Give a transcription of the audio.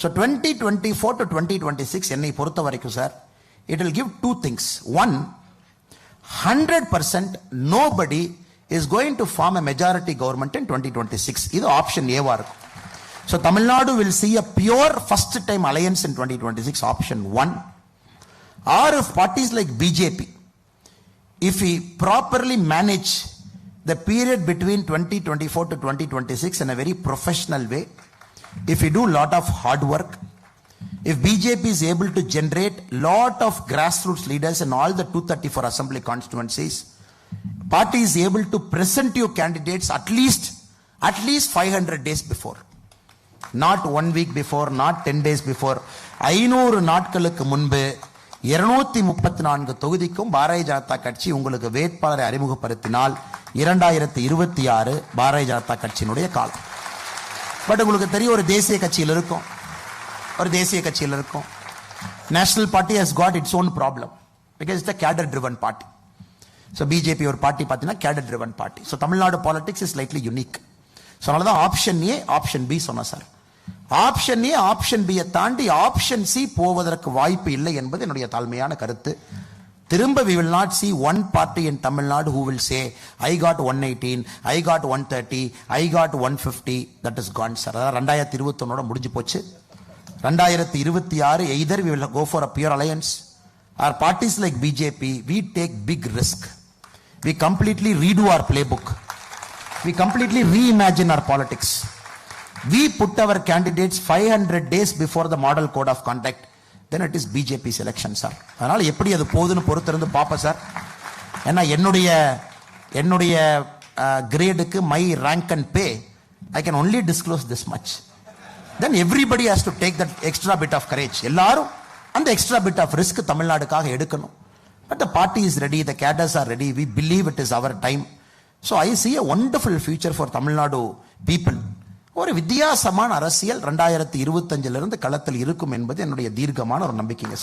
So 2024 to 2026 என்னை பொறுத்த வரைக்கும் sir, it will give two things. One, 100% nobody is going to form a majority government in 2026. இது option ஏவா இருக்கும். So Tamil Nadu will see a pure first time alliance in 2026, option 1. Or if parties like BJP, if we properly manage the period between 2024 to 2026 in a very professional way, if we do lot of hard work, if BJP is able to generate lot of grassroots leaders in all the 234 assembly constituencies, party is able to present you candidates at least 500 days before, not 1 week before, not 10 days before. 500 நாட்களுக்கு முன்பு 234 தொகுதிக்கும் பாரதிய ஜனதா கட்சி உங்களுக்கு வேட்பாளரை அறிமுகப்படுத்தினால் 2026 பாரதிய ஜனதா கட்சியினுடைய காலம். But உங்களுக்கு தெரியும், ஒரு தேசிய கட்சியில் இருக்கும், national party has got its own problem because it's a cadre driven party. So BJP ஒரு பார்ட்டி பார்த்தீங்கன்னா cadre driven party. So Tamil Nadu politics is slightly unique. So அதனால தான் ஆப்ஷன் ஏ ஆப்ஷன் பி சொன்னேன் சார். ஆப்ஷன் ஏ ஆப்ஷன் பியை தாண்டி option C போவதற்கு வாய்ப்பு இல்லை என்பது என்னுடைய தாழ்மையான கருத்து. திரும்ப we will not see one party in Tamil Nadu who will say I got 118, I got 130, I got 150. That is gone sir. அதாவது 2021 முடிஞ்சு போச்சு. 2026 either we will go for a pure alliance or parties like BJP, we take big risk. We completely redo our playbook. We completely reimagine our politics. We put our candidates 500 days before the model code of conduct. Then it is BJP's election sir. அதனால எப்படி அது போகுதுன்னு பொறுத்திருந்து பாப்பா sir. ஏன்னா என்னுடைய கிரேடுக்கு my rank and pay I can only disclose this much. Then everybody has to take that extra bit of courage. எல்லாரும் அந்த extra bit of risk தமிழ்நாடுக்காக எடுக்கணும். But the party is ready, the cadres are ready. We believe it is our time. So I see a wonderful future for Tamil Nadu people. ஒரு வித்தியாசமான அரசியல் 2025 களத்தில் இருக்கும் என்பது என்னுடைய தீர்க்கமான ஒரு நம்பிக்கைங்க.